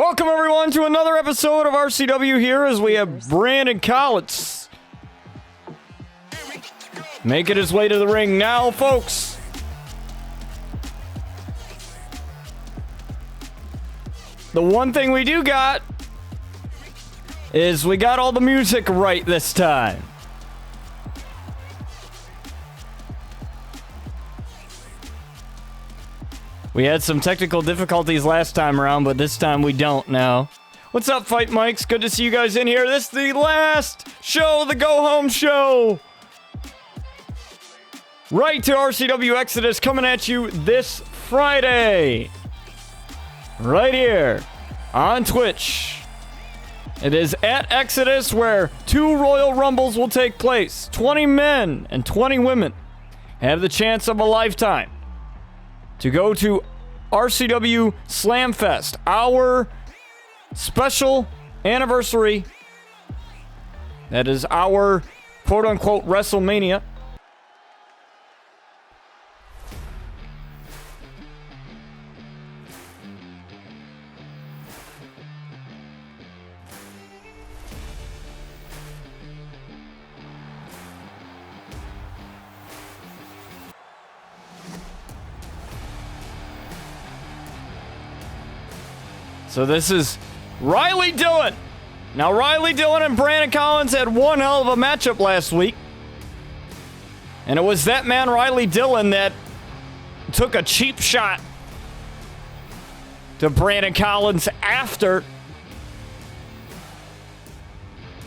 Welcome, everyone, to another episode of RCW here as we have Brandon Collins making his way to the ring now, folks. The one thing we do got is we got all the music right this time. We had some technical difficulties last time around, but this time we don't now. What's up, Fight Mics? Good to see you guys in here. This is the last show, the go-home show. Right to RCW Exodus coming at you this Friday. Right here on Twitch. It is at Exodus where 2 Royal Rumbles will take place. 20 men and 20 women have the chance of a lifetime to go to RCW Slamfest, our special anniversary. That is our quote-unquote WrestleMania. So this is Riley Dillion. Now, Riley Dillion and Brandon Collins had one hell of a matchup last week. And it was that man, Riley Dillion, that took a cheap shot to Brandon Collins after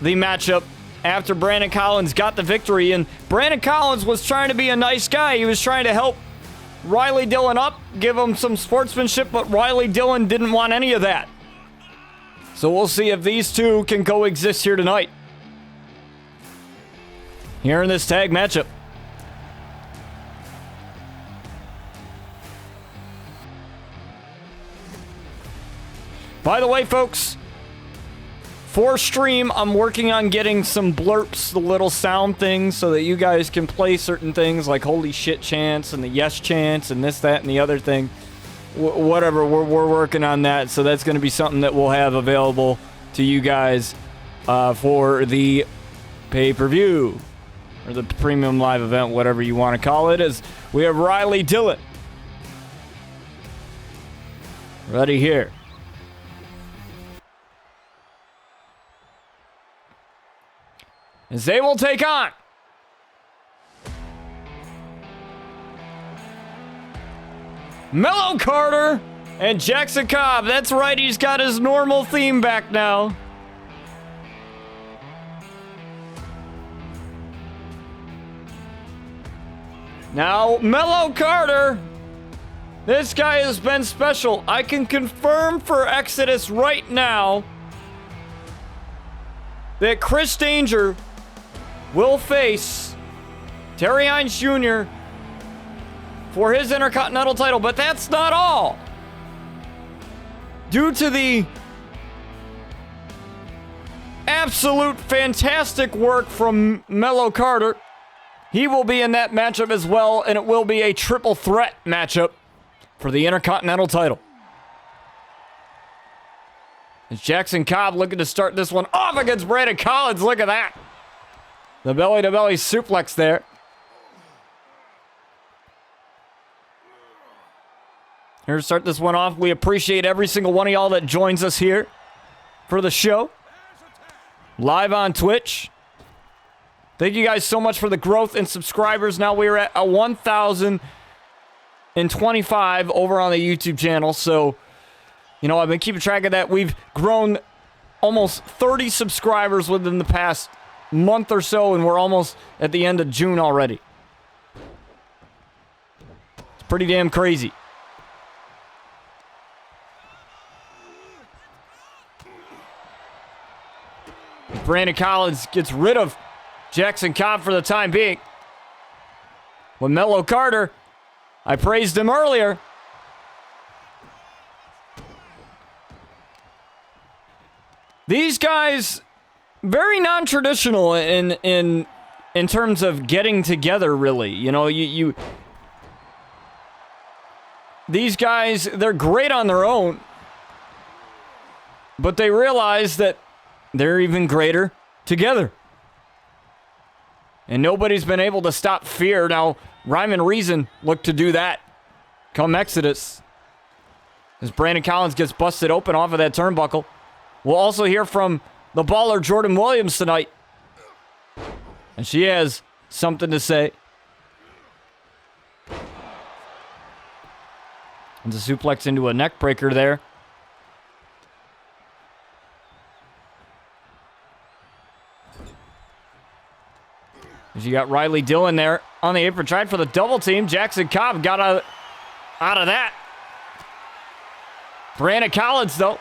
the matchup, after Brandon Collins got the victory. And Brandon Collins was trying to be a nice guy. He was trying to help Riley Dillion up, give him some sportsmanship, but Riley Dillion didn't want any of that. So we'll see if these two can coexist here tonight. Here in this tag matchup. By the way, folks, for stream, I'm working on getting some blurps, the little sound things, so that you guys can play certain things like holy shit chants and the yes chants and this, that, and the other thing. Whatever, we're working on that, so that's going to be something that we'll have available to you guys for the pay-per-view or the premium live event, whatever you want to call it. As we have Riley Dillion ready here. As they will take on Melo Carter and Jackson Cobb. That's right, he's got his normal theme back now. Now, Melo Carter, this guy has been special. I can confirm for Exodus right now that Chris Danger will face Terry Hines Jr. for his Intercontinental title, but that's not all. Due to the absolute fantastic work from Melo Carter, he will be in that matchup as well, and it will be a triple threat matchup for the Intercontinental title. It's Jackson Cobb looking to start this one off against Brandon Collins. Look at that. The belly-to-belly suplex there. Here to start this one off. We appreciate every single one of y'all that joins us here for the show. Live on Twitch. Thank you guys so much for the growth in subscribers. Now we are at 1,025 over on the YouTube channel. So, you know, I've been keeping track of that. We've grown almost 30 subscribers within the past month or so, and we're almost at the end of June already. It's pretty damn crazy. Brandon Collins gets rid of Jackson Cobb for the time being. With Melo Carter, I praised him earlier. These guys, very non-traditional in terms of getting together, really. You know, these guys, they're great on their own. But they realize that they're even greater together. And nobody's been able to stop fear. Now, Rhyme and Reason look to do that come Exodus. As Brandon Collins gets busted open off of that turnbuckle. We'll also hear from the baller Jordan Williams tonight. And she has something to say. And a suplex into a neck breaker there. As you got Riley Dillion there on the apron, tried for the double team. Jackson Cobb got out of that. Brandon Collins, though,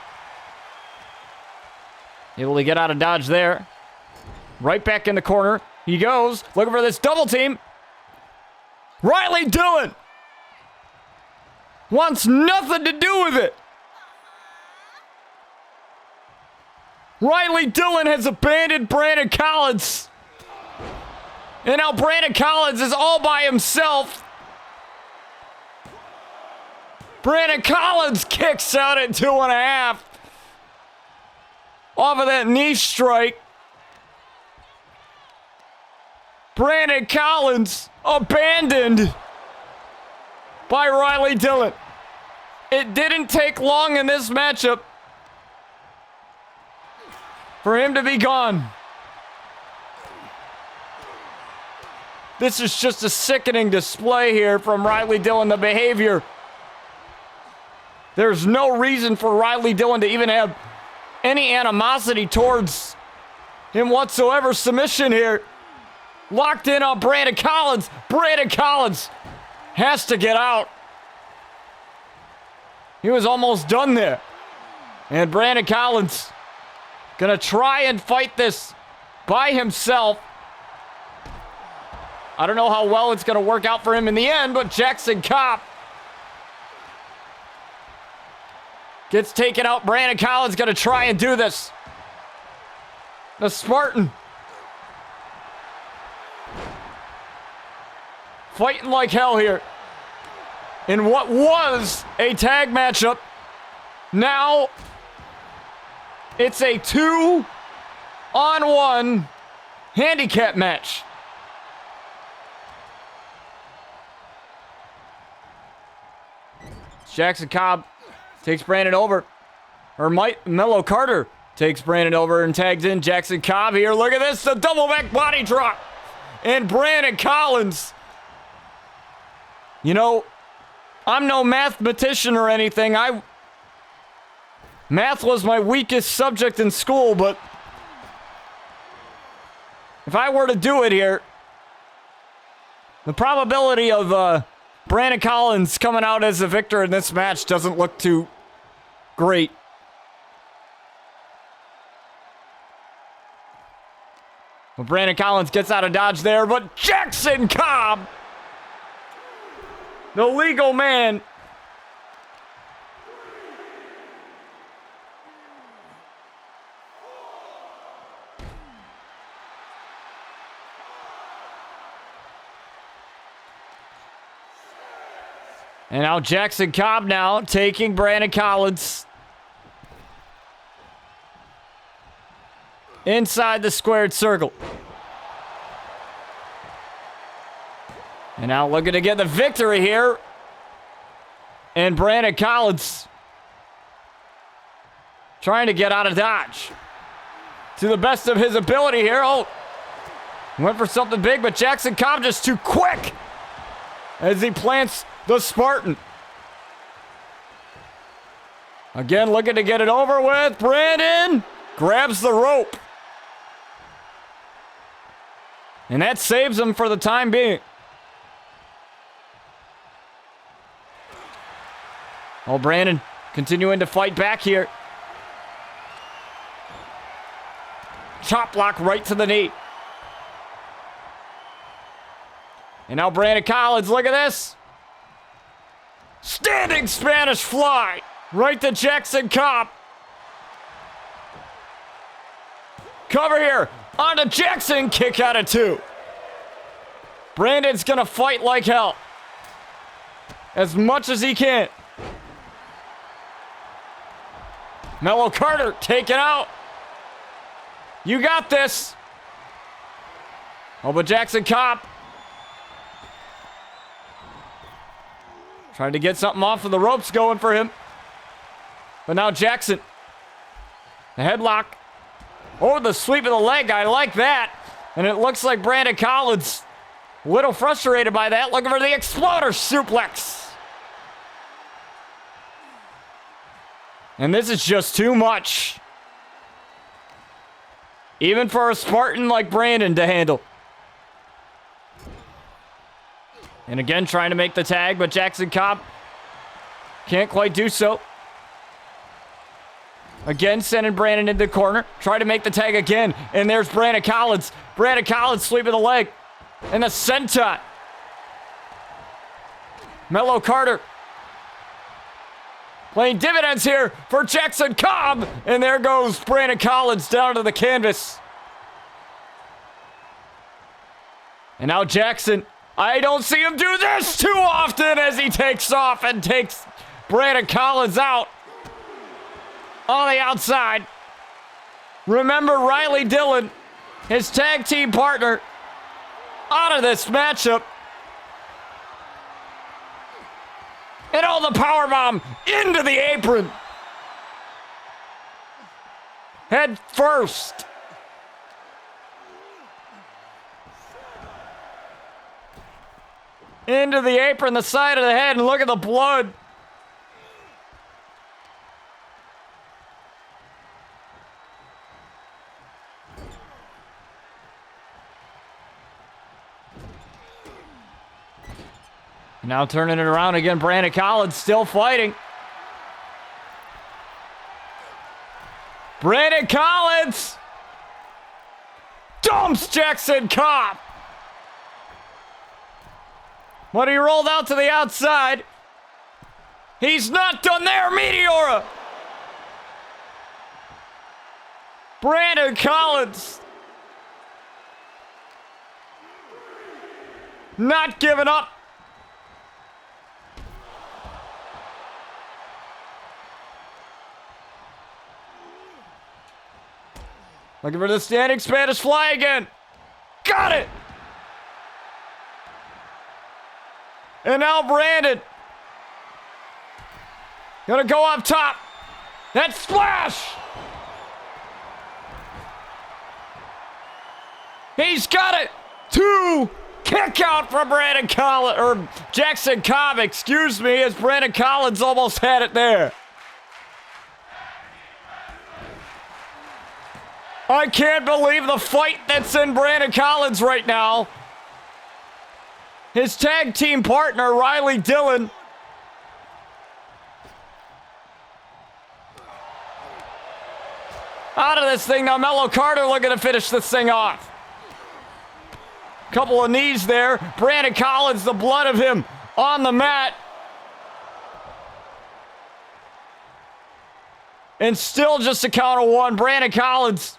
able to get out of dodge there. Right back in the corner. He goes, looking for this double team. Riley Dillion wants nothing to do with it. Riley Dillion has abandoned Brandon Collins. And now Brandon Collins is all by himself. Brandon Collins kicks out at 2.5. Off of that knee strike. Brandon Collins abandoned by Riley Dillion. It didn't take long in this matchup for him to be gone. This is just a sickening display here from Riley Dillion, the behavior. There's no reason for Riley Dillion to even have any animosity towards him whatsoever. Submission here. Locked in on Brandon Collins. Brandon Collins has to get out. He was almost done there. And Brandon Collins gonna try and fight this by himself. I don't know how well it's gonna work out for him in the end, but Jackson Cobb gets taken out. Brandon Collins gonna try and do this. The Spartan fighting like hell here in what was a tag matchup. Now it's a 2-on-1 handicap match. Jackson Cobb takes Brandon over. Or Melo Carter takes Brandon over and tags in Jackson Cobb here. Look at this, the double back body drop. And Brandon Collins. You know, I'm no mathematician or anything. Math was my weakest subject in school, but if I were to do it here, the probability of Brandon Collins coming out as a victor in this match doesn't look too great. Well, Brandon Collins gets out of dodge there, but Jackson Cobb, the legal man, and now Jackson Cobb now taking Brandon Collins inside the squared circle. And now looking to get the victory here. And Brandon Collins trying to get out of dodge to the best of his ability here. Oh, went for something big, but Jackson Cobb just too quick as he plants the Spartan. Again, looking to get it over with. Brandon grabs the rope. And that saves him for the time being. Oh, Brandon continuing to fight back here. Chop block right to the knee. And now Brandon Collins, look at this. Standing Spanish fly right to Jackson Cobb. Cover here onto Jackson, kick out of 2. Brandon's gonna fight like hell as much as he can. Melo Carter taken out. You got this. Oh, but Jackson Cobb trying to get something off of the ropes going for him. But now Jackson. The headlock. Oh, the sweep of the leg. I like that. And it looks like Brandon Collins a little frustrated by that. Looking for the exploder suplex. And this is just too much. Even for a Spartan like Brandon to handle. And again, trying to make the tag, but Jackson Cobb can't quite do so. Again, sending Brandon into the corner. Try to make the tag again. And there's Brandon Collins. Brandon Collins sweeping the leg. And the senton. Melo Carter playing dividends here for Jackson Cobb. And there goes Brandon Collins down to the canvas. And now Jackson. I don't see him do this too often as he takes off and takes Brandon Collins out on the outside. Remember Riley Dillion, his tag team partner, out of this matchup. And all the powerbomb into the apron. Head first. Into the apron, the side of the head, and look at the blood. Now turning it around again, Brandon Collins still fighting. Brandon Collins dumps Jackson Cobb. But he rolled out to the outside. He's not done there, Meteora. Brandon Collins not giving up. Looking for the standing Spanish fly again. Got it. And now Brandon. Gonna go up top. That splash. He's got it. 2. Kick out from Brandon Collins, or Jackson Cobb, excuse me, as Brandon Collins almost had it there. I can't believe the fight that's in Brandon Collins right now. His tag team partner, Riley Dillion. Out of this thing now, Melo Carter looking to finish this thing off. Couple of knees there. Brandon Collins, the blood of him on the mat. And still just a count of 1. Brandon Collins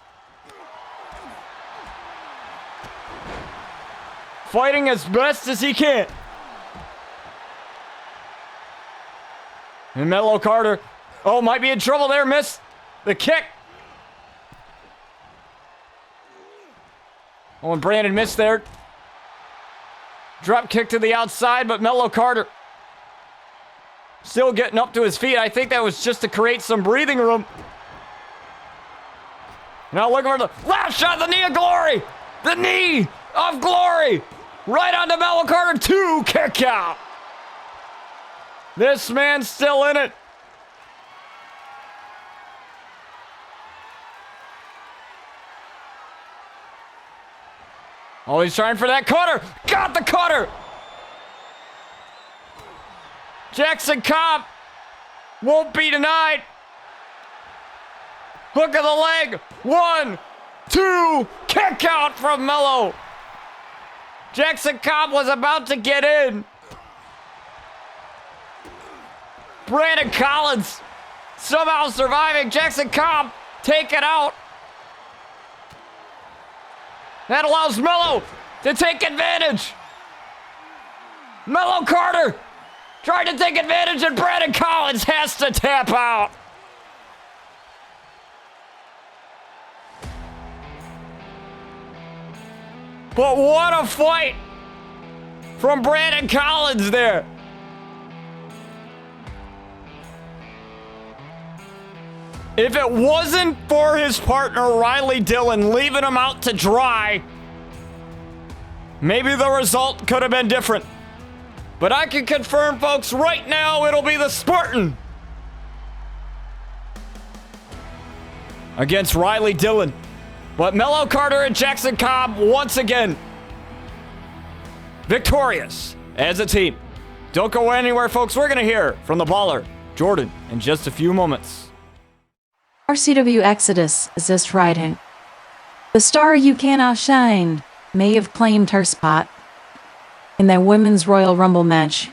fighting as best as he can. And Melo Carter, oh, might be in trouble there, miss the kick. Oh, and Brandon missed there. Drop kick to the outside, but Melo Carter still getting up to his feet. I think that was just to create some breathing room. Now looking for the last shot, the knee of glory. The knee of glory. Right onto Melo Carter, 2 kick out. This man's still in it. Oh, he's trying for that cutter. Got the cutter. Jackson Cobb won't be denied. Hook of the leg. 1, 2, kick out from Melo. Jackson Cobb was about to get in. Brandon Collins somehow surviving. Jackson Cobb taken out. That allows Melo to take advantage. Melo Carter tried to take advantage, and Brandon Collins has to tap out. But what a fight from Brandon Collins there. If it wasn't for his partner, Riley Dillion, leaving him out to dry, maybe the result could have been different. But I can confirm, folks, right now it'll be the Spartan against Riley Dillion. But Melo Carter and Jackson Cobb, once again, victorious as a team. Don't go anywhere, folks. We're going to hear from the baller, Jordan, in just a few moments. RCW Exodus is this Friday. The star you cannot shine may have claimed her spot in the Women's Royal Rumble match.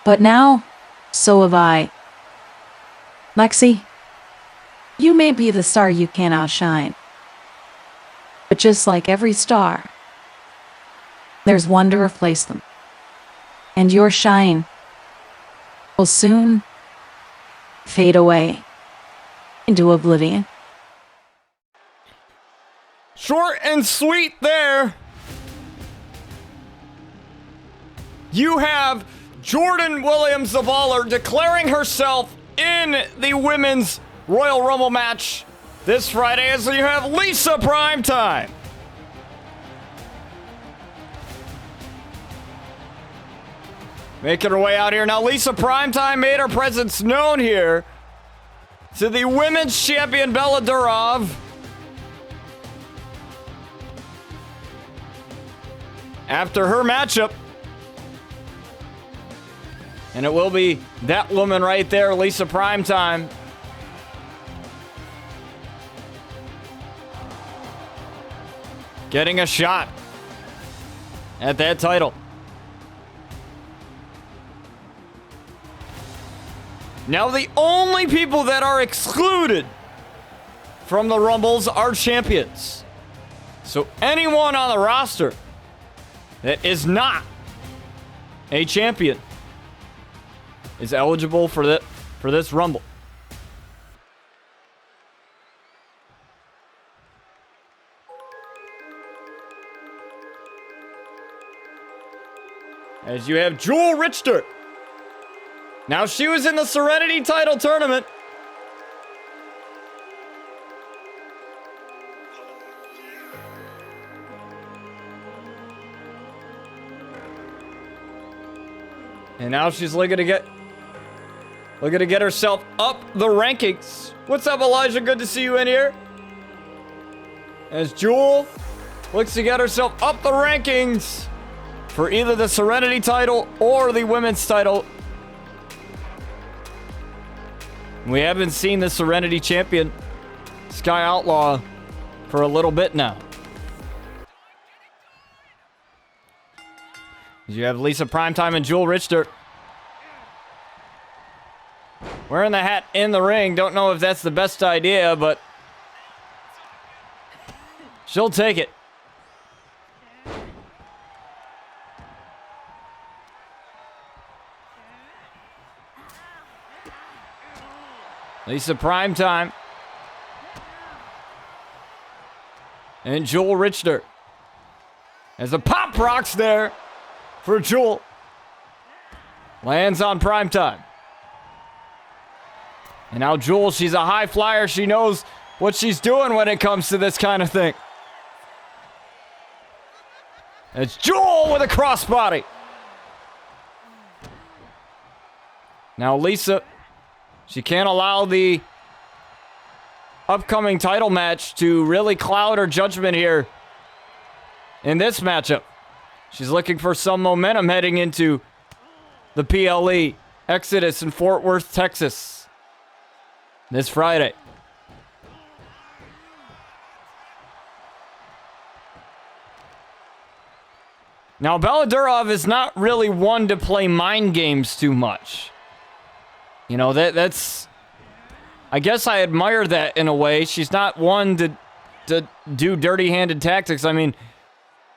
But now, so have I. Lexi, you may be the star you cannot shine. But just like every star, there's one to replace them. And your shine will soon fade away into oblivion. Short and sweet there. You have Jordan Williams, the baller, declaring herself in the Women's Royal Rumble match this Friday, as you have Lisa Primetime. Making her way out here. Now, Lisa Primetime made her presence known here to the women's champion, Bella Durov. After her matchup. And it will be that woman right there, Lisa Primetime. Getting a shot at that title. Now, the only people that are excluded from the Rumbles are champions. So anyone on the roster that is not a champion is eligible for this Rumble. As you have Jewel Richter. Now, she was in the Serenity title tournament. And now she's looking to get herself up the rankings. What's up, Elijah? Good to see you in here. As Jewel looks to get herself up the rankings for either the Serenity title or the women's title. We haven't seen the Serenity champion, Sky Outlaw, for a little bit now. You have Lisa Primetime and Jewel Richter wearing the hat in the ring. Don't know if that's the best idea, but she'll take it. Lisa Primetime and Jewel Richter. As a pop rocks there for Jewel. Lands on Primetime. And now Jewel, she's a high flyer. She knows what she's doing when it comes to this kind of thing. It's Jewel with a crossbody. Now Lisa, she can't allow the upcoming title match to really cloud her judgment here in this matchup. She's looking for some momentum heading into the PLE Exodus in Fort Worth, Texas this Friday. Now, Bella Durov is not really one to play mind games too much. You know, that's... I guess I admire that in a way. She's not one to do dirty-handed tactics. I mean,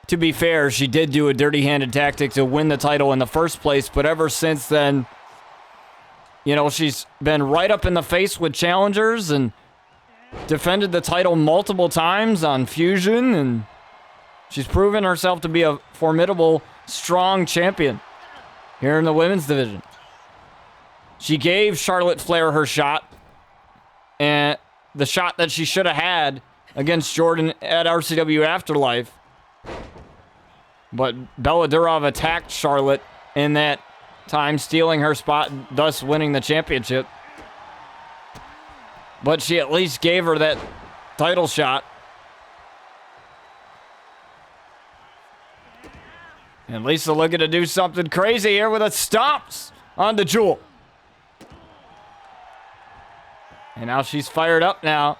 to be fair, she did do a dirty-handed tactic to win the title in the first place, but ever since then, you know, she's been right up in the face with challengers and defended the title multiple times on Fusion, and She's proven herself to be a formidable, strong champion here in the women's division. She gave Charlotte Flair her shot, and the shot that she should have had against Jordan at RCW Afterlife. But Bella Durov attacked Charlotte in that time, stealing her spot, thus winning the championship. But she at least gave her that title shot. And Lisa looking to do something crazy here with a stomps on the Jewel. And now she's fired up now.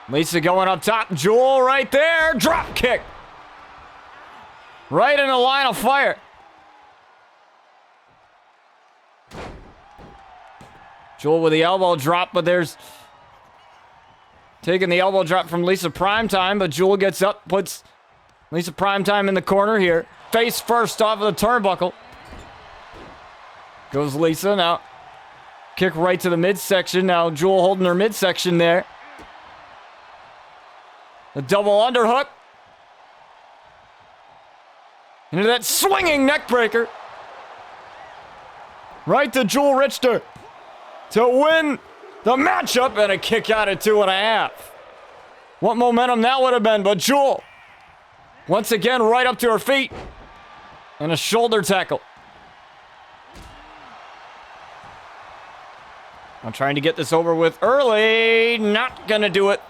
Lisa going up top. Jewel right there. Drop kick. Right in the line of fire. Jewel with the elbow drop, but there's taking the elbow drop from Lisa Primetime, but Jewel gets up, puts Lisa Primetime in the corner here. Face first off of the turnbuckle. Goes Lisa now. Kick right to the midsection. Now Jewel holding her midsection there. The double underhook. Into that swinging neckbreaker. Right to Jewel Richter to win the matchup, and a kick out at 2.5. What momentum that would have been, but Jewel, once again, right up to her feet. And a shoulder tackle. I'm trying to get this over with early. Not gonna do it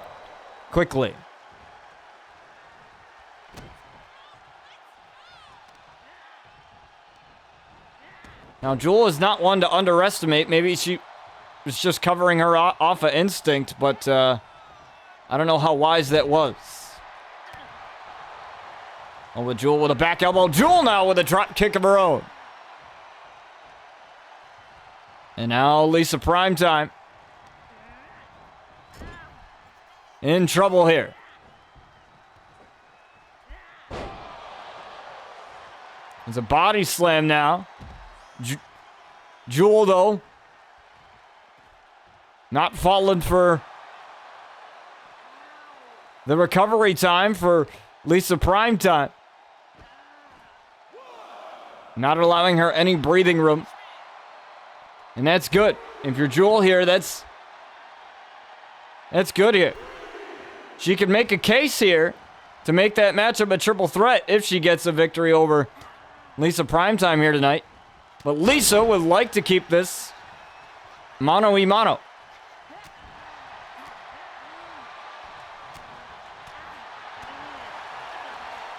quickly. Now, Jewel is not one to underestimate. Maybe she was just covering her off of instinct, but I don't know how wise that was. Oh, with Jewel with a back elbow. Jewel now with a drop kick of her own. And now Lisa Primetime in trouble here. There's a body slam now. Jewel, though, not falling for the recovery time for Lisa Primetime. Not allowing her any breathing room. And that's good. If you're Jewel here, that's good here. She can make a case here to make that matchup a triple threat if she gets a victory over Lisa Primetime here tonight. But Lisa would like to keep this mano-y-mano.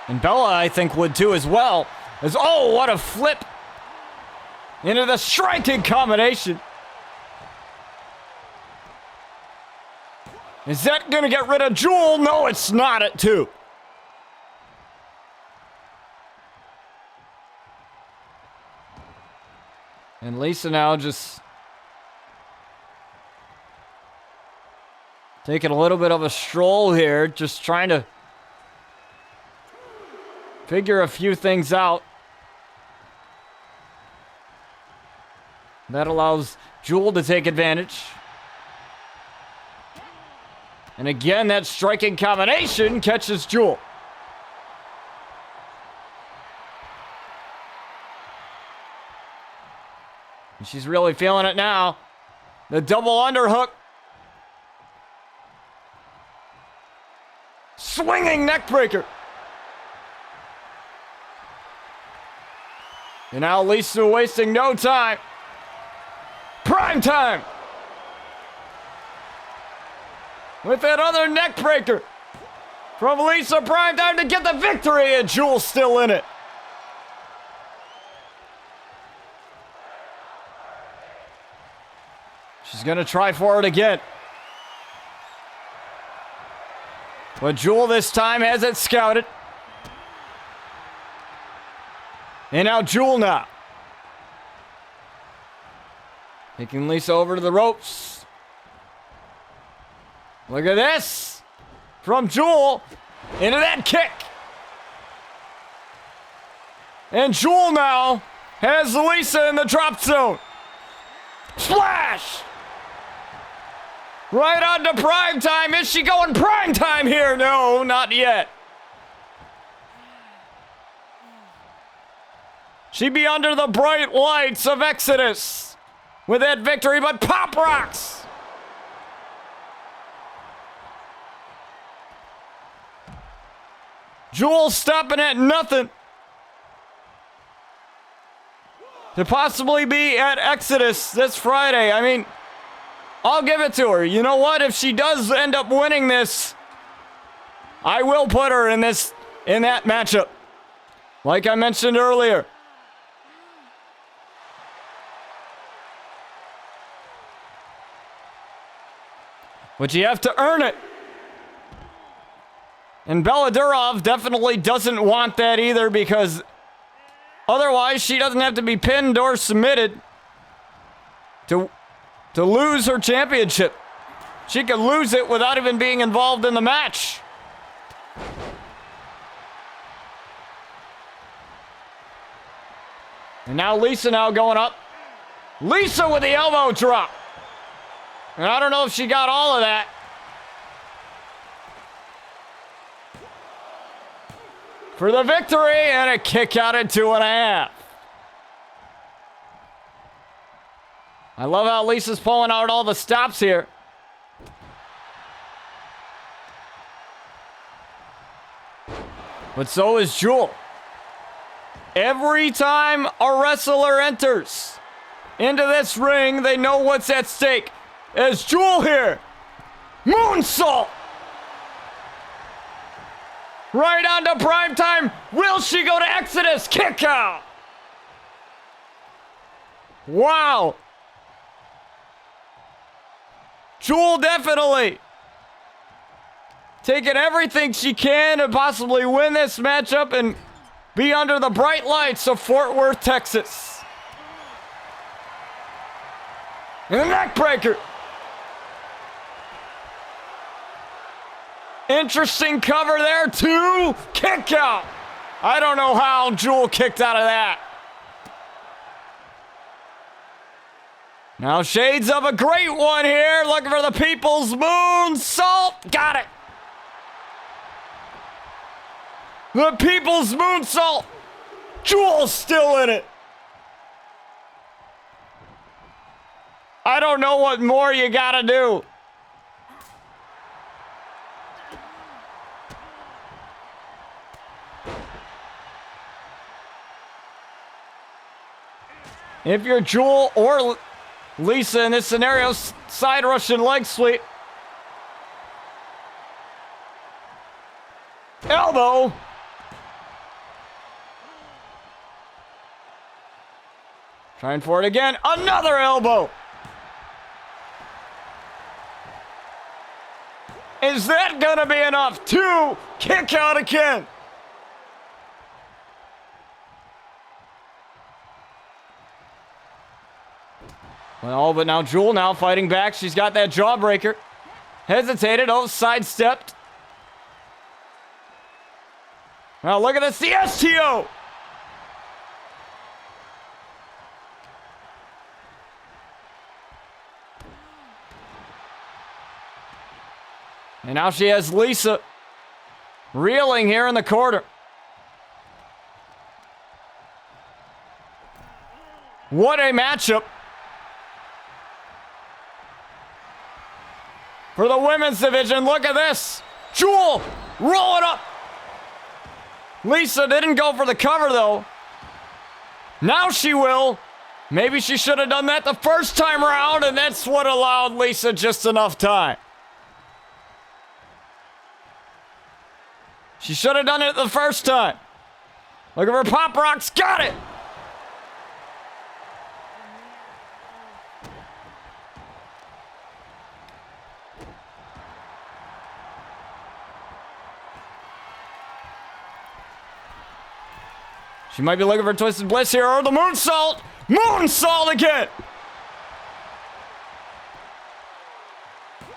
And Bella, I think, would too as well. Oh, what a flip into the striking combination. Is that going to get rid of Jewel? No, it's not at 2. And Lisa now just taking a little bit of a stroll here, just trying to figure a few things out. That allows Jewel to take advantage. And again, that striking combination catches Jewel. And she's really feeling it now. The double underhook. Swinging neckbreaker. And now Lisa wasting no time. Prime time. With that other neckbreaker from Lisa Primetime to get the victory, and Jewel's still in it. She's going to try for it again. But Jewel this time has it scouted. And now Jewel now. Taking Lisa over to the ropes. Look at this. From Jewel into that kick. And Jewel now has Lisa in the drop zone. Splash! Right on to Primetime. Is she going Primetime here? No, not yet. She'd be under the bright lights of Exodus with that victory, but Pop rocks. Jewel stopping at nothing to possibly be at Exodus this Friday. I mean, I'll give it to her. You know what? If she does end up winning this, I will put her in that matchup. Like I mentioned earlier. But you have to earn it. And Bella Durov definitely doesn't want that either, because otherwise she doesn't have to be pinned or submitted to lose her championship. She could lose it without even being involved in the match. And now Lisa going up. Lisa with the elbow drop. And I don't know if she got all of that. For the victory and a kick out at 2.5. I love how Lisa's pulling out all the stops here. But so is Jewel. Every time a wrestler enters into this ring, they know what's at stake. As Jewel here, moonsault. Right on to Primetime. Will she go to Exodus? Kick out. Wow. Jewel definitely taking everything she can to possibly win this matchup and be under the bright lights of Fort Worth, Texas. And a neck breaker. Interesting cover there, too. Kick out. I don't know how Jewel kicked out of that. Now shades of a great one here. Looking for the people's moonsault. Got it. The people's moonsault. Jewel's still in it. I don't know what more you gotta do. If you're Jewel or Lisa in this scenario, side Russian leg sweep. Elbow. Trying for it again. Another elbow. Is that gonna be enough? 2. Kick out again. Well, but now Jewel fighting back. She's got that jawbreaker. Hesitated. Oh, sidestepped. Now look at this. The STO. And now she has Lisa reeling here in the corner. What a matchup for the women's division. Look at this. Jewel rolling up. Lisa didn't go for the cover, though. Now she will. Maybe she should have done that the first time around, and that's what allowed Lisa just enough time. She should have done it the first time. Look at her pop rocks. Got it. She might be looking for Twisted Bliss here, or the moonsault. Moonsault again.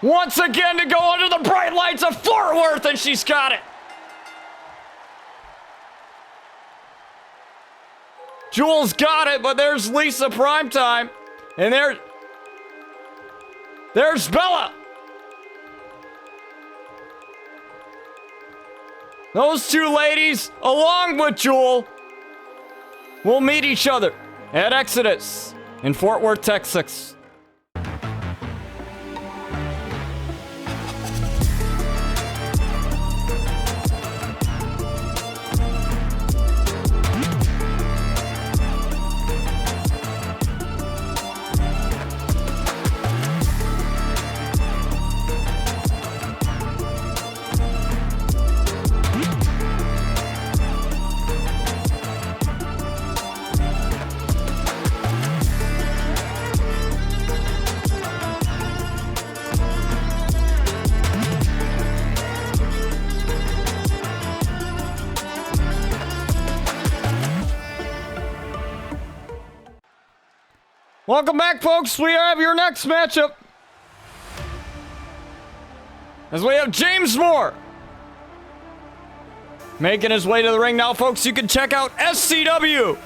Once again to go under the bright lights of Fort Worth, and she's got it. Jewel's got it, but there's Lisa Primetime. And there's Bella. Those two ladies, along with Jewel, will meet each other at Exodus in Fort Worth, Texas. Welcome back, folks. We have your next matchup. As we have James Moore making his way to the ring now, folks. You can check out SCW,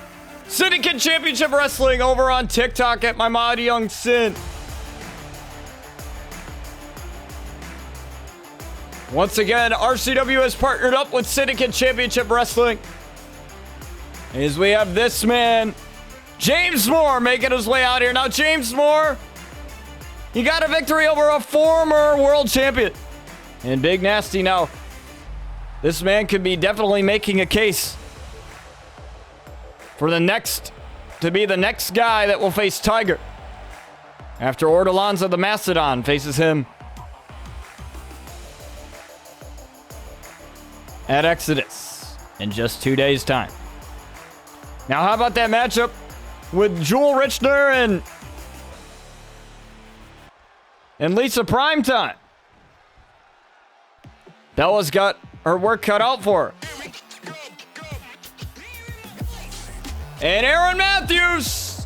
Syndicate Championship Wrestling, over on TikTok at My Mighty Young Sin. Once again, RCW has partnered up with Syndicate Championship Wrestling. As we have this man, James Moore, making his way out here. Now, James Moore, he got a victory over a former world champion and Big Nasty. Now, this man could be definitely making a case for to be the next guy that will face Tiger after Ordolanza the Mastodon faces him at Exodus in just 2 days' time. Now, how about that matchup with Jewel Richter and Lisa Primetime? Bella's got her work cut out for her. And Aaron Matthews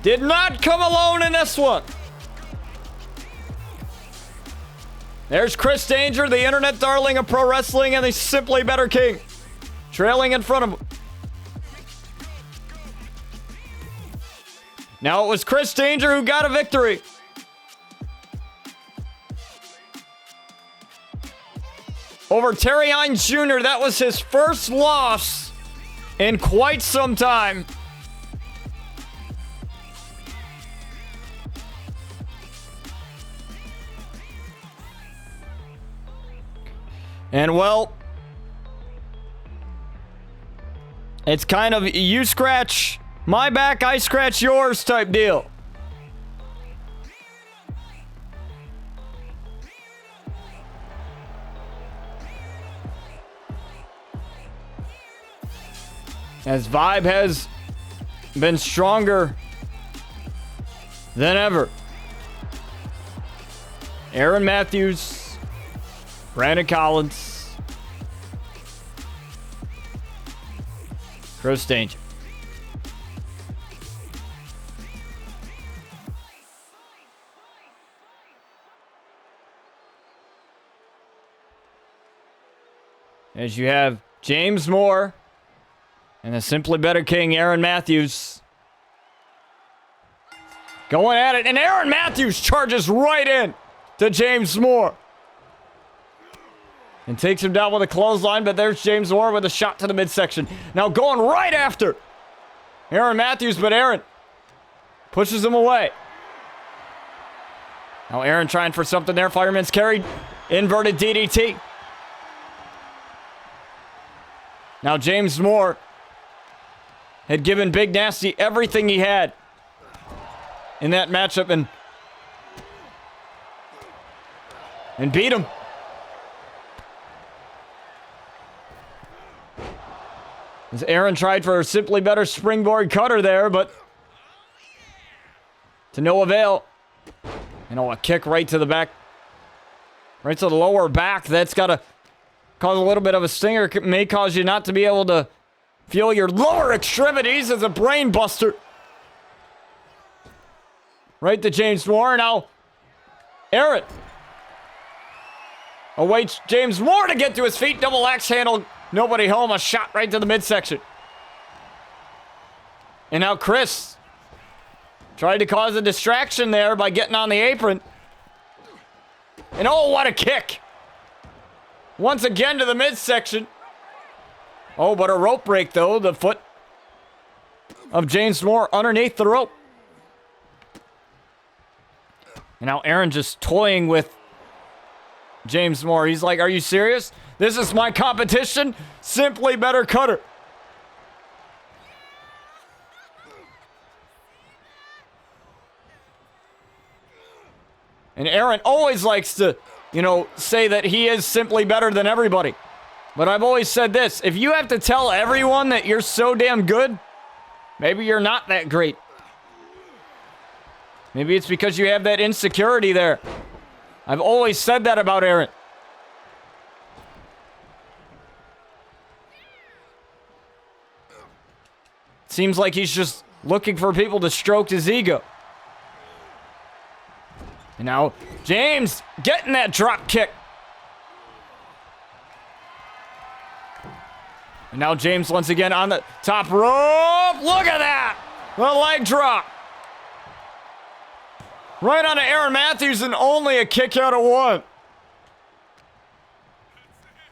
did not come alone in this one. There's Chris Danger, the internet darling of pro wrestling, and the Simply Better King, trailing in front of him. Now it was Chris Danger who got a victory. Over Terry Hines Jr. That was his first loss in quite some time. And well, it's kind of you scratch my back, I scratch yours type deal. As Vibe has been stronger than ever. Aaron Matthews, Brandon Collins, Chris Danger. As you have James Moore and the Simply Better King, Aaron Matthews, going at it. And Aaron Matthews charges right in to James Moore and takes him down with a clothesline, but there's James Moore with a shot to the midsection. Now going right after Aaron Matthews, but Aaron pushes him away. Now Aaron trying for something there. Fireman's carry, inverted DDT. Now James Moore had given Big Nasty everything he had in that matchup and beat him. As Aaron tried for a Simply Better springboard cutter there, but to no avail. A kick right to the back, right to the lower back. That's got to cause a little bit of a stinger. It may cause you not to be able to feel your lower extremities as a brain buster. Right to James Moore. Now, Aaron awaits James Moore to get to his feet. Double axe handle. Nobody home. A shot right to the midsection. And now Chris tried to cause a distraction there by getting on the apron. And oh, what a kick. Once again to the midsection. Oh, but a rope break, though. The foot of James Moore underneath the rope. And now Aaron just toying with James Moore. He's like, are you serious? This is my competition? Simply better cutter. And Aaron always likes to, say that he is simply better than everybody. But I've always said this, if you have to tell everyone that you're so damn good, maybe you're not that great. Maybe it's because you have that insecurity there. I've always said that about Aaron. Seems like he's just looking for people to stroke his ego. And now, James getting that drop kick. And now James once again on the top rope. Look at that! The leg drop. Right onto Aaron Matthews and only a kick out of one.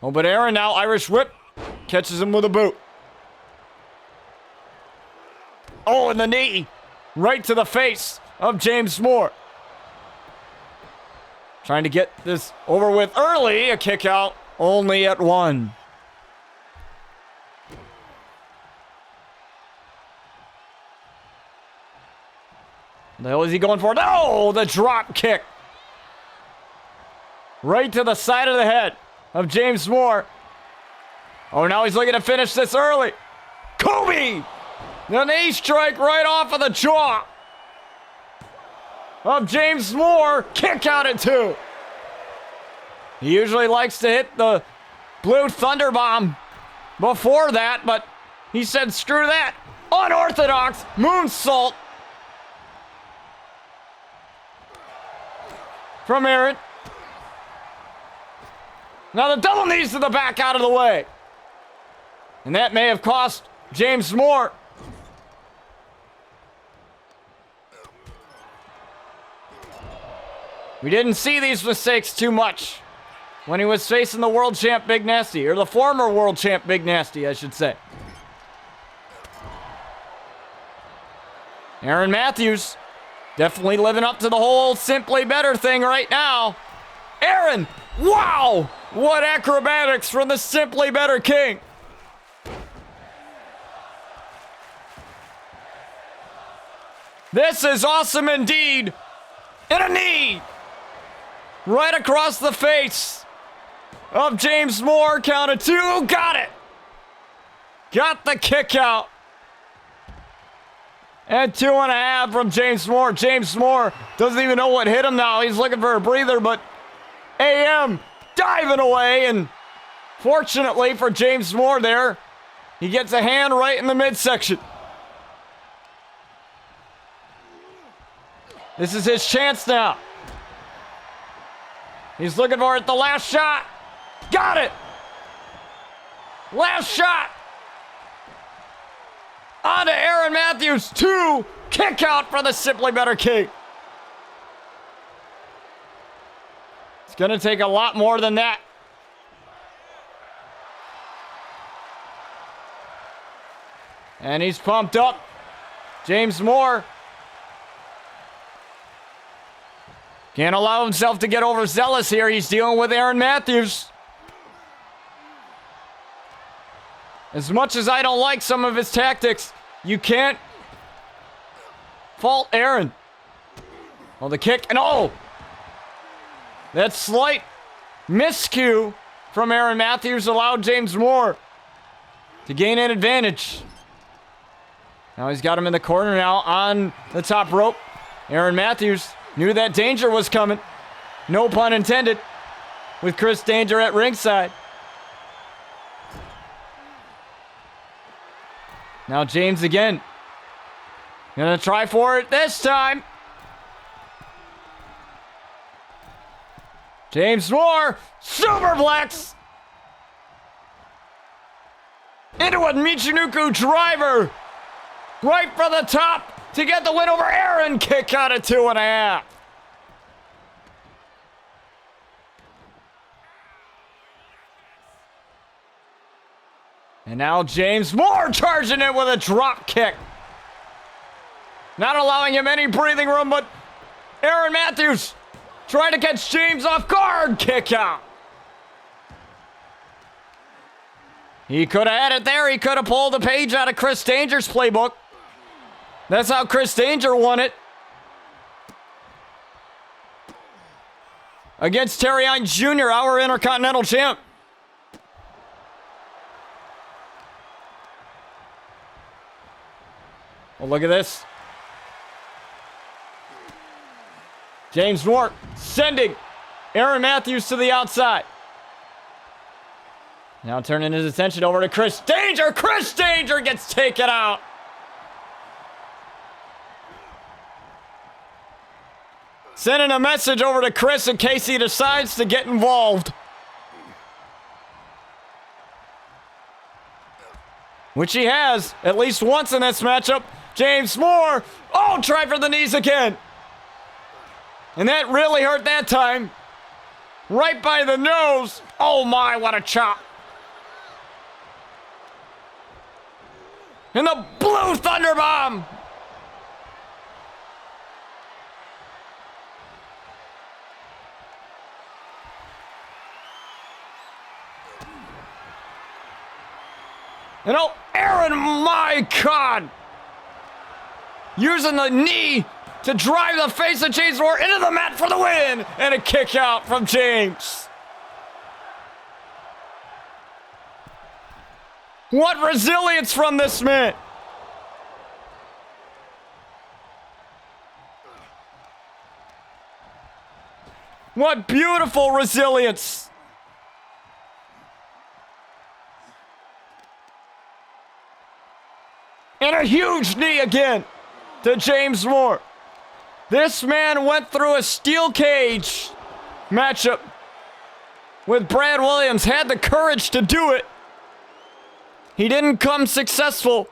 Oh, but Aaron now, Irish whip, catches him with a boot. Oh, and the knee right to the face of James Moore. Trying to get this over with early. A kick out only at one. What the hell is he going for? No! The drop kick. Right to the side of the head of James Moore. Oh, now he's looking to finish this early. Kobe! The knee strike right off of the jaw of James Moore. Kick out at two. He usually likes to hit the blue thunder bomb before that, but he said screw that. Unorthodox moonsault from Aaron. Now the double knees to the back out of the way. And that may have cost James Moore. We didn't see these mistakes too much when he was facing the world champ Big Nasty, or the former world champ Big Nasty, I should say. Aaron Matthews definitely living up to the whole simply better thing right now. Aaron, wow! What acrobatics from the simply better king. This is awesome indeed. And a knee right across the face of James Moore. Count of two. Got it. Got the kick out. And 2.5 from James Moore. James Moore doesn't even know what hit him now. He's looking for a breather, but AM diving away. And fortunately for James Moore there, he gets a hand right in the midsection. This is his chance now. He's looking for it. The last shot. Got it. Last shot. On to Aaron Matthews. 2. Kick out for the simply better king. It's going to take a lot more than that. And he's pumped up. James Moore can't allow himself to get overzealous here. He's dealing with Aaron Matthews. As much as I don't like some of his tactics, you can't fault Aaron. Oh, the kick, and oh! That slight miscue from Aaron Matthews allowed James Moore to gain an advantage. Now he's got him in the corner now on the top rope. Aaron Matthews knew that danger was coming. No pun intended. With Chris Danger at ringside. Now James again. Gonna try for it this time. James Moore. Superplex. Into a Michinoku driver. Right for the top to get the win over Aaron. Kick out at 2.5. And now James Moore charging in with a drop kick. Not allowing him any breathing room, but Aaron Matthews trying to catch James off guard. Kick out. He could have had it there. He could have pulled a page out of Chris Danger's playbook. That's how Chris Danger won it. Against Terry Hines Jr., our Intercontinental Champ. Well, look at this. James Moore sending Aaron Matthews to the outside. Now turning his attention over to Chris Danger. Chris Danger gets taken out. Sending a message over to Chris in case he decides to get involved. Which he has at least once in this matchup. James Moore. Oh, try for the knees again. And that really hurt that time. Right by the nose. Oh my, what a chop. And the Blue Thunder Bomb. And oh, Aaron, my God. Using the knee to drive the face of James Moore into the mat for the win. And a kick out from James. What resilience from this man. What beautiful resilience. And a huge knee again to James Moore. This man went through a steel cage matchup with Brad Williams, had the courage to do it. He didn't come successful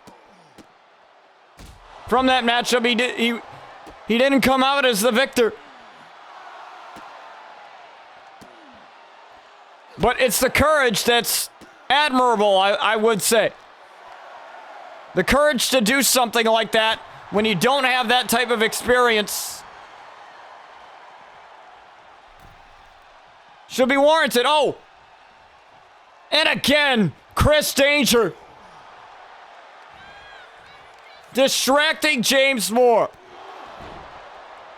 from that matchup. He didn't come out as the victor. But it's the courage that's admirable, I would say. The courage to do something like that when you don't have that type of experience should be warranted. Oh! And again, Chris Danger. Distracting James Moore.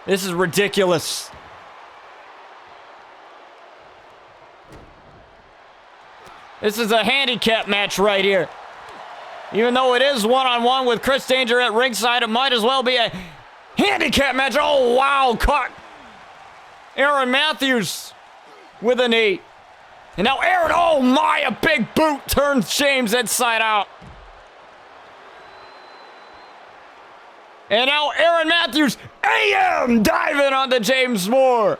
This is ridiculous. This is a handicap match right here. Even though it is one-on-one with Chris Danger at ringside, it might as well be a handicap match. Oh, wow, caught Aaron Matthews with a knee. And now Aaron, oh my, a big boot turns James inside out. And now Aaron Matthews, AM, diving onto James Moore.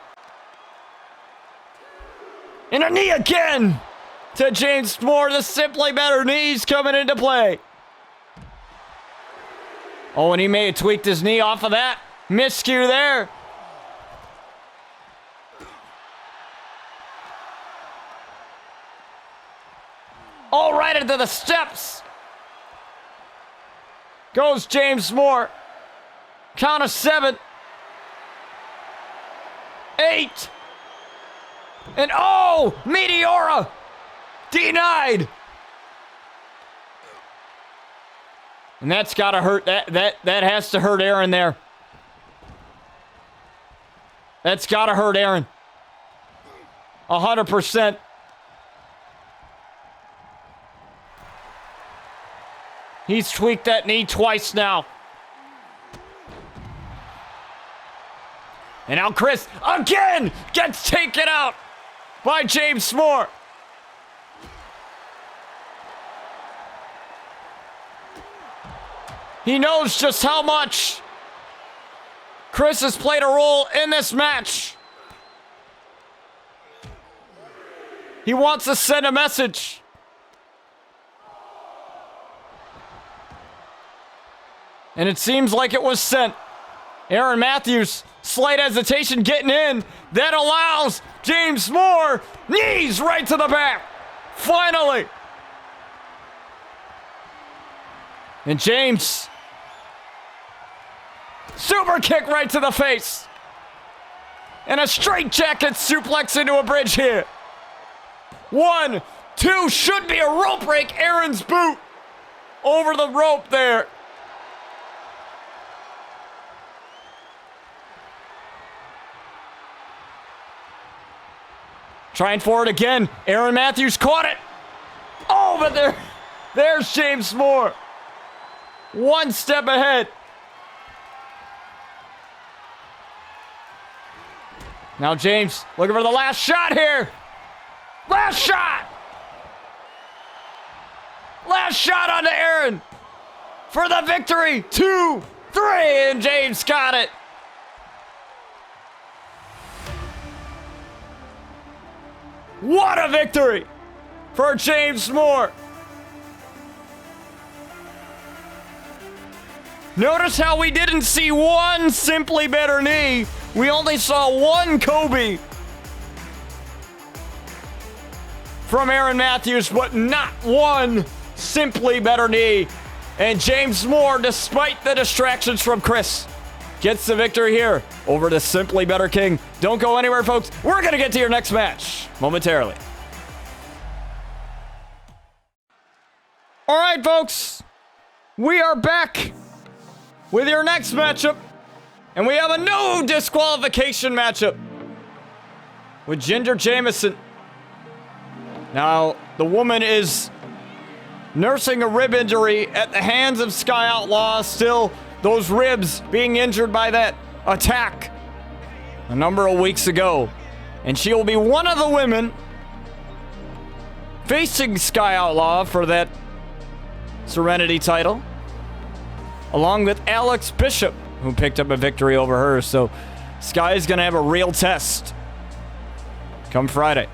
And a knee again to James Moore. The Simply Better knees coming into play. Oh, and he may have tweaked his knee off of that. Miscue there. All right into the steps. Goes James Moore. Count of 7. 8. And oh, Meteora. Denied. And that's got to hurt. That has to hurt Aaron there. That's got to hurt Aaron. 100%. He's tweaked that knee twice now. And now Chris again gets taken out by James Moore. He knows just how much Chris has played a role in this match. He wants to send a message. And it seems like it was sent. Aaron Matthews, slight hesitation getting in. That allows James Moore, knees right to the back. Finally. And James. Super kick right to the face. And a straight jacket suplex into a bridge here. 1, 2, should be a rope break. Aaron's boot over the rope there. Trying for it again. Aaron Matthews caught it. Oh, but there's James Moore. One step ahead. Now James looking for the last shot here. Last shot. Last shot onto Aaron for the victory. 2, 3, and James got it. What a victory for James Moore. Notice how we didn't see one Simply Better knee. We only saw one Kobe from Aaron Matthews, but not one Simply Better knee. And James Moore, despite the distractions from Chris, gets the victory here over the Simply Better King. Don't go anywhere, folks. We're going to get to your next match momentarily. All right, folks. We are back with your next matchup. And we have a no disqualification matchup with Ginger Jamison. Now, the woman is nursing a rib injury at the hands of Sky Outlaw. Still, those ribs being injured by that attack a number of weeks ago. And she will be one of the women facing Sky Outlaw for that Serenity title, along with Alex Bishop, who picked up a victory over her. So Sky is going to have a real test come Friday.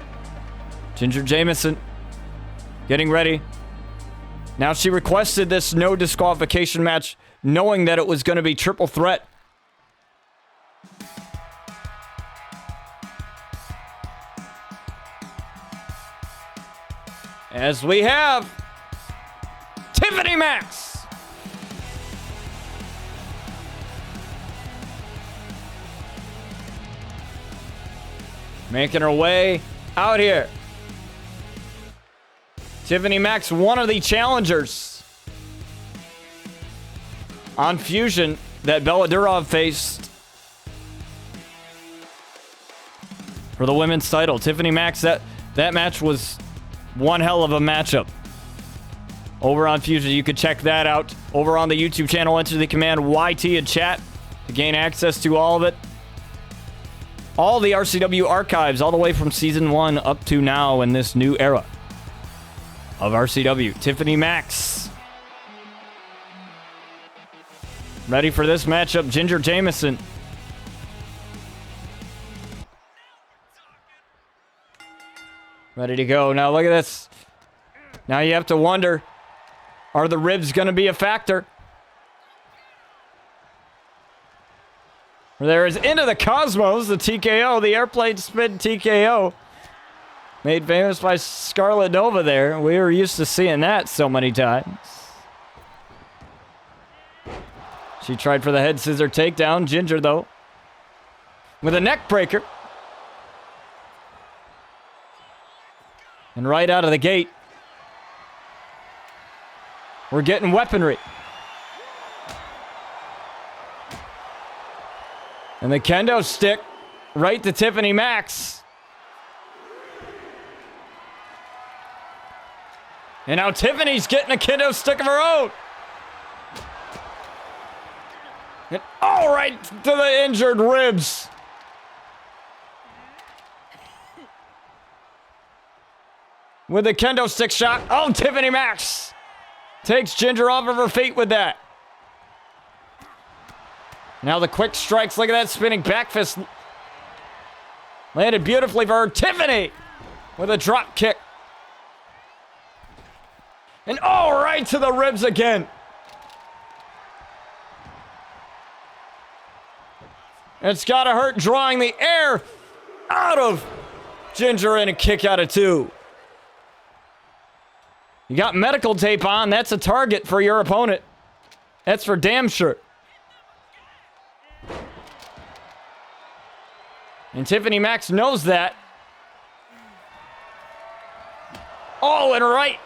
Ginger Jamison getting ready. Now, she requested this no disqualification match, knowing that it was going to be triple threat. As we have Tiffany Max. Making her way out here. Tiffany Max, one of the challengers on Fusion that Bella Durov faced for the women's title. Tiffany Max, that match was one hell of a matchup. Over on Fusion, you could check that out. Over on the YouTube channel, enter the command YT in chat to gain access to all of it. All the RCW archives, all the way from Season 1 up to now in this new era of RCW. Tiffany Max. Ready for this matchup, Ginger Jamison. Ready to go. Now look at this. Now you have to wonder, are the ribs going to be a factor? There is Into the Cosmos, the TKO, the airplane spin TKO. Made famous by Scarlet Nova there. We were used to seeing that so many times. She tried for the head scissor takedown. Ginger, though, with a neck breaker. And right out of the gate, we're getting weaponry. And the kendo stick right to Tiffany Max. And now Tiffany's getting a kendo stick of her own. And all right to the injured ribs. With a kendo stick shot. Oh, Tiffany Max takes Ginger off of her feet with that. Now the quick strikes. Look at that spinning back fist. Landed beautifully for her. Tiffany with a drop kick. And all right to the ribs again. It's got to hurt drawing the air out of Ginger and a kick out of 2. You got medical tape on. That's a target for your opponent. That's for damn sure. And Tiffany Max knows that. Oh, and right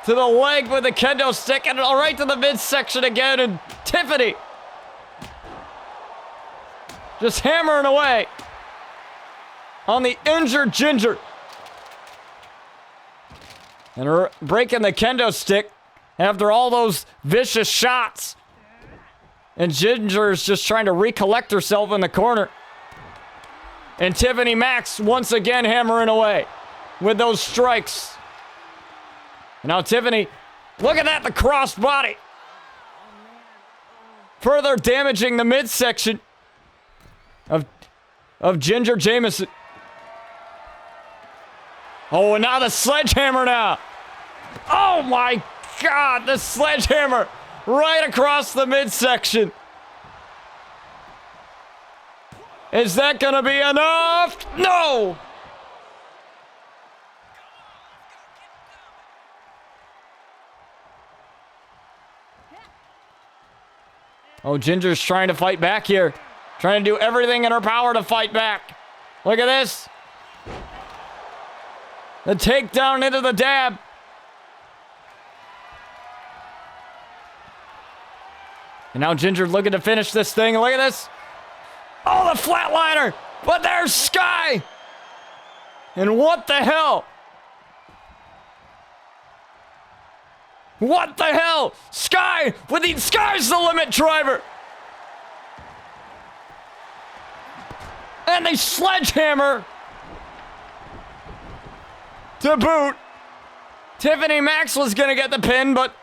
to the leg with the kendo stick, and right to the midsection again, and Tiffany just hammering away on the injured Ginger. And her breaking the kendo stick after all those vicious shots. And Ginger's just trying to recollect herself in the corner. And Tiffany Max once again hammering away with those strikes. And now Tiffany, look at that, the crossed body. Further damaging the midsection of Ginger Jamison. Oh, and now the sledgehammer now. Oh my God, the sledgehammer right across the midsection. Is that gonna be enough? No! Oh, Ginger's trying to fight back here. Trying to do everything in her power to fight back. Look at this. The takedown into the dab. And now Ginger looking to finish this thing. Look at this. Oh, the flatliner. But there's Sky. And what the hell? What the hell? Sky with the Sky's the limit driver. And the sledgehammer to boot. Tiffany Max was going to get the pin, but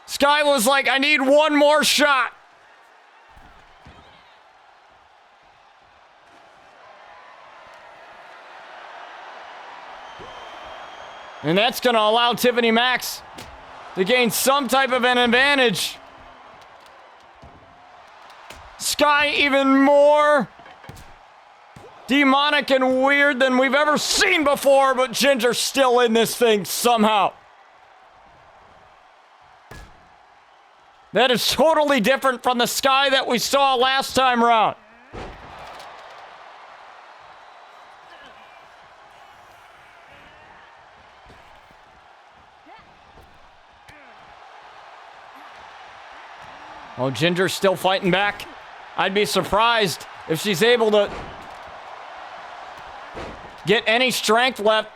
Sky was like, I need one more shot. And that's going to allow Tiffany Max to gain some type of an advantage. Sky even more demonic and weird than we've ever seen before, but Ginger's still in this thing somehow. That is totally different from the Sky that we saw last time around. Oh, Ginger's still fighting back. I'd be surprised if she's able to get any strength left.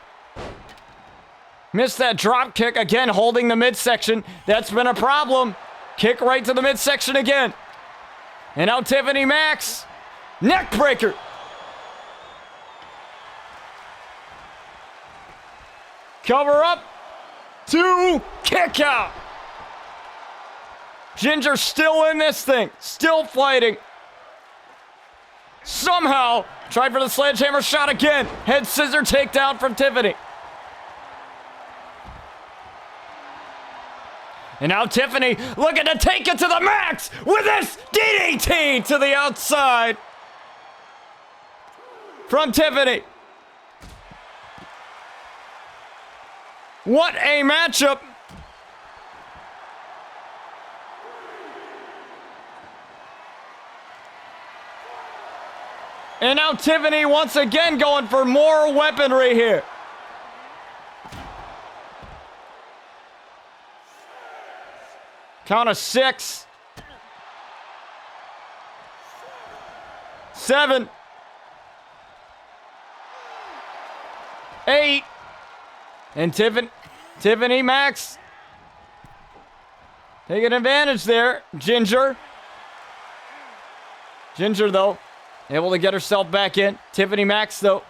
Missed that drop kick again, holding the midsection. That's been a problem. Kick right to the midsection again. And now Tiffany Max. Neck breaker. Cover up. 2. Kick out. Ginger still in this thing. Still fighting. Somehow tried for the sledgehammer shot again. Head scissor takedown from Tiffany. And now Tiffany looking to take it to the max with this DDT to the outside from Tiffany. What a matchup. And now Tiffany once again going for more weaponry here. Count of 6. 7. 8. And Tiffany Max taking advantage there. Ginger, though, able to get herself back in. Tiffany Max, though,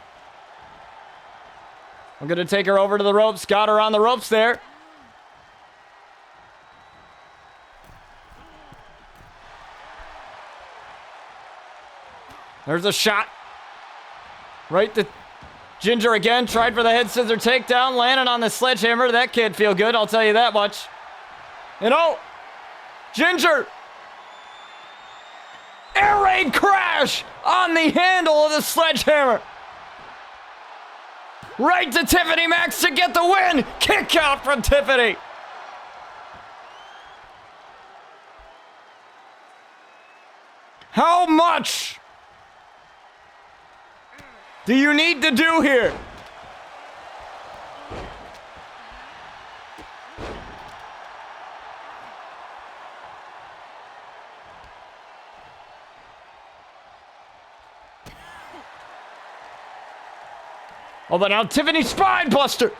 I'm going to take her over to the ropes. Got her on the ropes there. There's a shot. Right to Ginger again. Tried for the head scissor takedown. Landing on the sledgehammer. That can't feel good, I'll tell you that much. And oh, Ginger. Air raid crash on the handle of the sledgehammer. Right to Tiffany Max to get the win. Kick out from Tiffany. How much do you need to do here? Oh, but now Tiffany Spine Buster.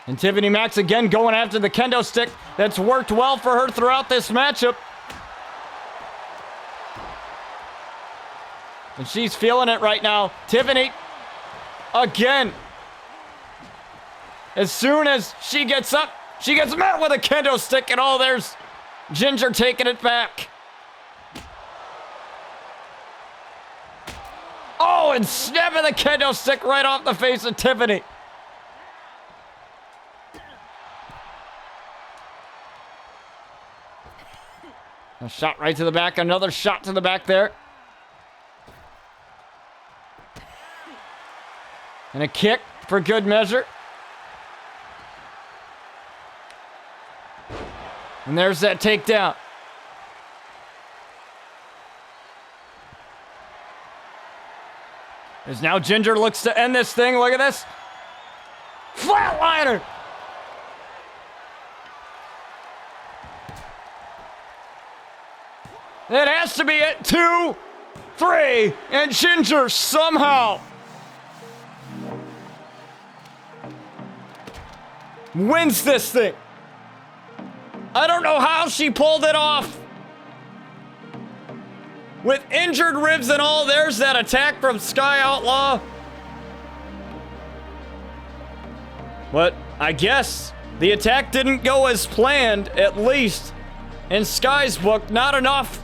And Tiffany Max again going after the kendo stick. That's worked well for her throughout this matchup. And she's feeling it right now. Tiffany, again. As soon as she gets up, she gets met with a kendo stick, and oh, there's Ginger taking it back. Oh, and snapping the kendo stick right off the face of Tiffany. A shot right to the back, another shot to the back there. And a kick for good measure. And there's that takedown. As now Ginger looks to end this thing. Look at this. Flatliner. That has to be it. 2, 3, and Ginger somehow wins this thing. I don't know how she pulled it off. With injured ribs and all, there's that attack from Sky Outlaw. But I guess the attack didn't go as planned, at least in Sky's book. Not enough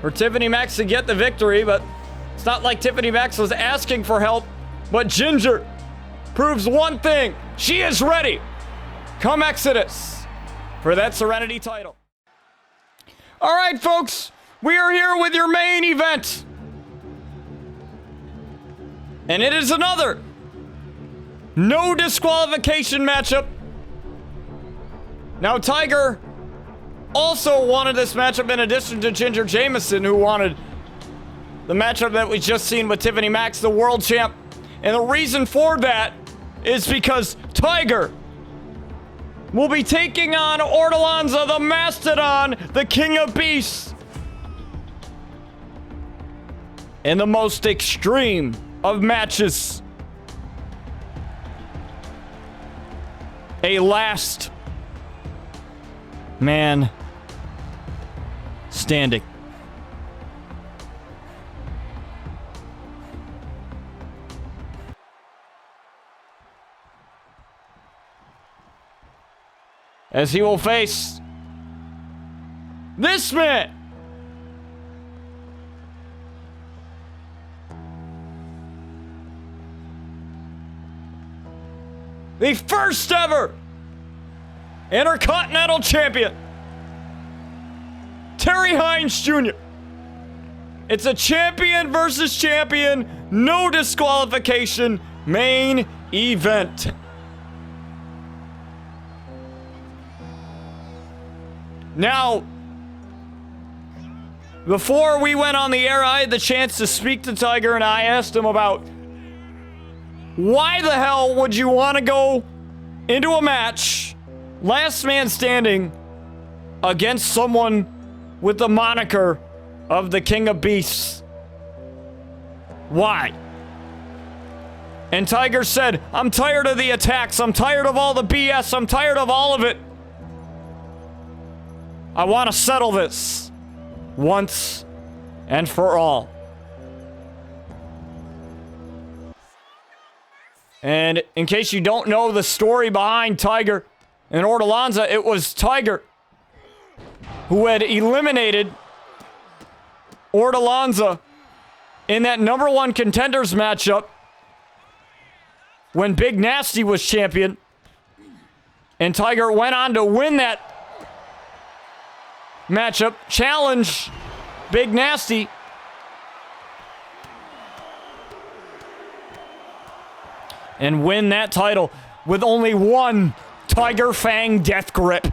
for Tiffany Max to get the victory, but it's not like Tiffany Max was asking for help. But Ginger proves one thing. She is ready. Come Exodus for that Serenity title. All right, folks, we are here with your main event. And it is another no disqualification matchup. Now, Tiger also wanted this matchup in addition to Ginger Jamieson, who wanted the matchup that we just seen with Tiffany Max, the world champ. And the reason for that is because Tiger will be taking on Ortolanza, the Mastodon, the King of Beasts, in the most extreme of matches. A last man standing. As he will face this man. The first ever Intercontinental Champion, Terry Hines Jr. It's a champion versus champion, no disqualification, main event. Now, before we went on the air, I had the chance to speak to Tiger, and I asked him about why the hell would you want to go into a match, last man standing, against someone with the moniker of the King of Beasts? Why? And Tiger said, I'm tired of the attacks. I'm tired of all the BS. I'm tired of all of it. I want to settle this once and for all. And in case you don't know the story behind Tiger and Ortolanza, it was Tiger who had eliminated Ortolanza in that #1 contenders matchup when Big Nasty was champion. And Tiger went on to win that matchup, challenge Big Nasty, and win that title with only one Tiger Fang death grip.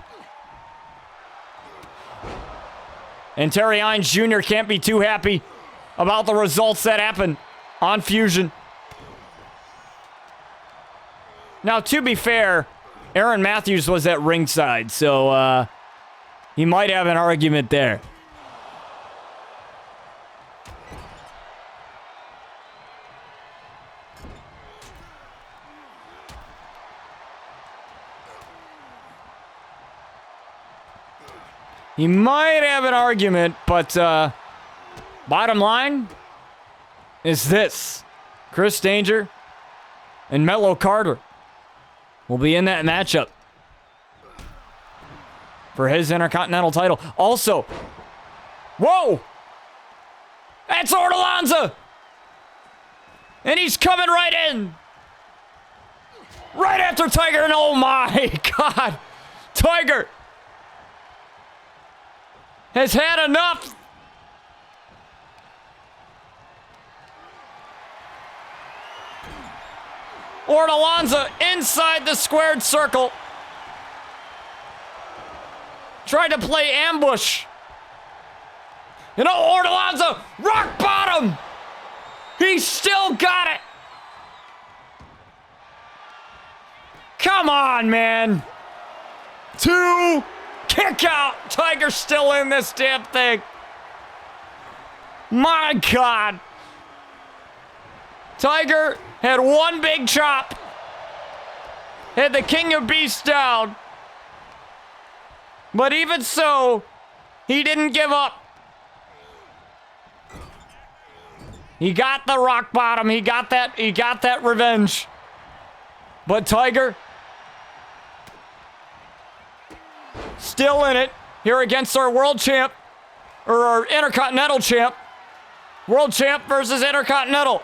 And Terry Hines Jr. can't be too happy about the results that happened on Fusion. Now, to be fair, Aaron Matthews was at ringside, so he might have an argument there. He might have an argument, but bottom line is this. Chris Danger and Melo Carter will be in that matchup for his Intercontinental title. Also, whoa! That's Ortolanza! And he's coming right in! Right after Tiger, and oh my God! Tiger has had enough! Ortolanza inside the squared circle. Tried to play ambush. You know, Ortolanza, rock bottom! He still got it! Come on, man! 2, kick out! Tiger's still in this damn thing. My God! Tiger had one big chop. Had the King of Beasts down. But even so, he didn't give up. He got the rock bottom. He got that revenge. But Tiger still in it here against our world champ, or our Intercontinental champ. World champ versus Intercontinental.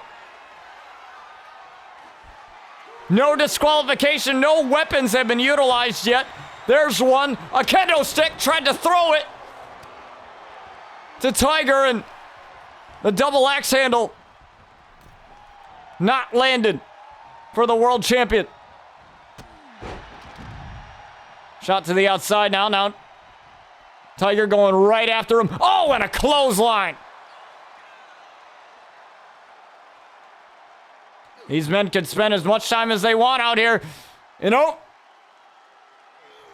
No disqualification, no weapons have been utilized yet. There's one, a kendo stick, tried to throw it to Tiger, and the double axe handle not landed for the world champion. Shot to the outside now. Tiger going right after him. Oh, and a clothesline. These men can spend as much time as they want out here. You know?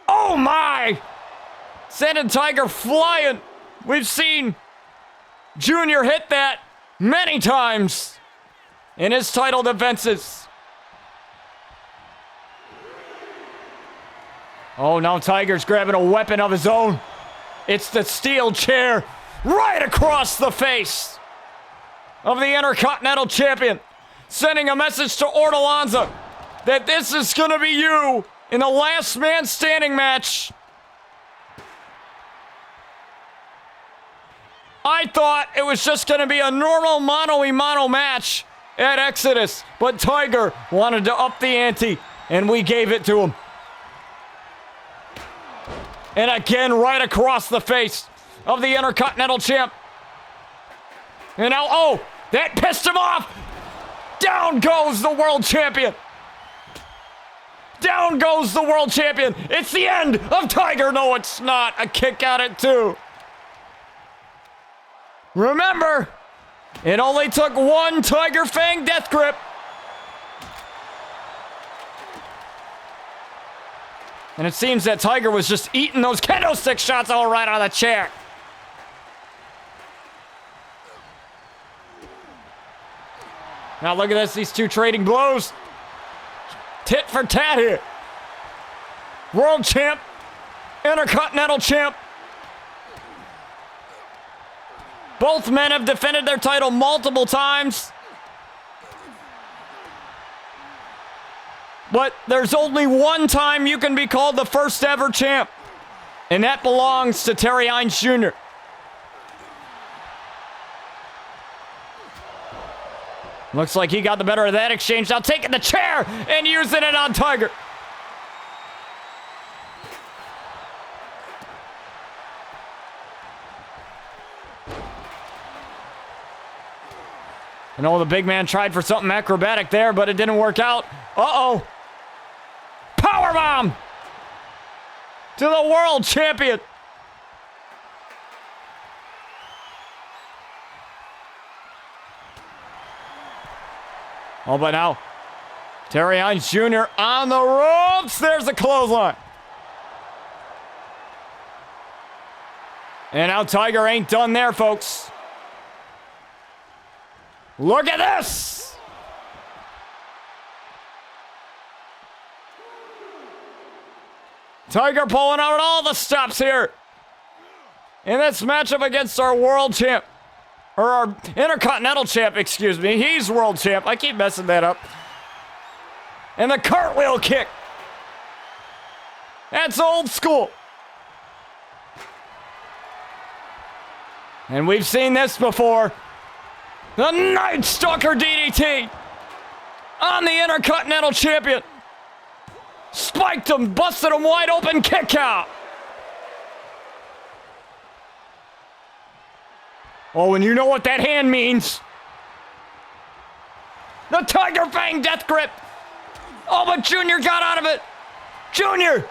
Oh my! Sending Tiger flying. We've seen Junior hit that many times in his title defenses. Oh, now Tiger's grabbing a weapon of his own. It's the steel chair right across the face of the Intercontinental Champion. Sending a message to Ortolanza that this is going to be you in the last man standing match. I thought it was just going to be a normal mano-a-mano match at Exodus, but Tiger wanted to up the ante, and we gave it to him. And again, right across the face of the Intercontinental champ. And now, oh, that pissed him off. Down goes the world champion. Down goes the world champion. It's the end of Tiger. No, it's not. A kick out at 2. Remember, it only took one Tiger Fang death grip. And it seems that Tiger was just eating those kendo stick shots all right out of the chair. Now look at this, these two trading blows. Tit for tat here. World champ, Intercontinental champ. Both men have defended their title multiple times. But there's only one time you can be called the first ever champ. And that belongs to Terry Hines Jr. Looks like he got the better of that exchange. Now taking the chair and using it on Tiger. I know the big man tried for something acrobatic there, but it didn't work out. Uh-oh. Powerbomb to the world champion. Oh, but now, Terry Hines Jr. on the ropes. There's the clothesline. And now Tiger ain't done there, folks. Look at this. Tiger pulling out all the stops here in this matchup against our world champ. Or our Intercontinental champ, excuse me. He's world champ. I keep messing that up. And the cartwheel kick. That's old school. And we've seen this before. The Night Stalker DDT on the Intercontinental champion. Spiked him, busted him wide open, kick out. Oh, and you know what that hand means. The Tiger Fang death grip. Oh, but Junior got out of it. Junior.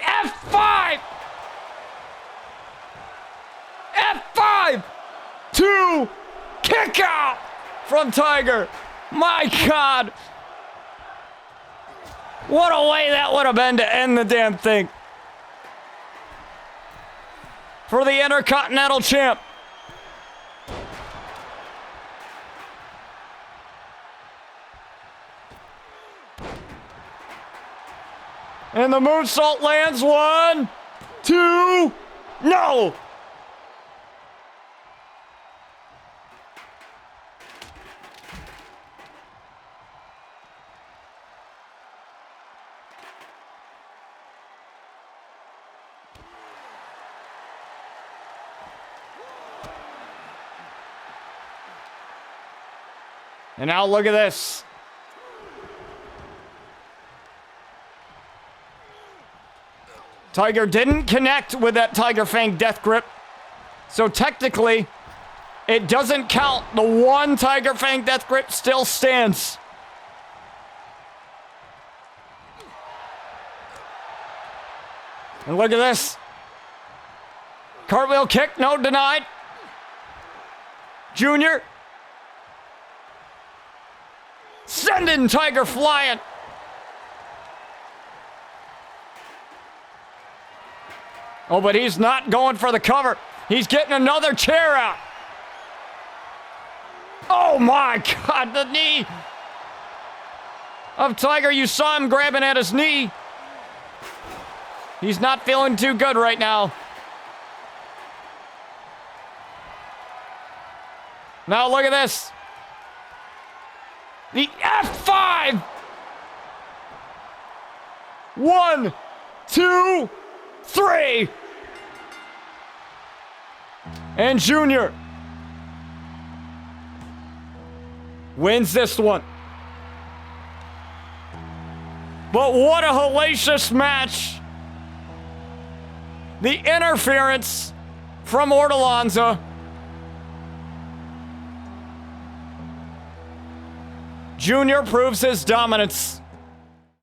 F5. F5. 2. Kick out from Tiger. My God. What a way that would have been to end the damn thing. For the Intercontinental champ. And the moonsault lands. 1, 2, no! And now look at this. Tiger didn't connect with that Tiger Fang death grip. So technically, it doesn't count. The one Tiger Fang death grip still stands. And look at this. Cartwheel kick, no, denied. Junior. Sending Tiger flying. Oh, but he's not going for the cover. He's getting another chair out. Oh my God, the knee of Tiger. You saw him grabbing at his knee. He's not feeling too good right now. Now look at this. The F5. 1, 2, 3. And Junior wins this one. But what a hellacious match. The interference from Ortolanza. Junior proves his dominance.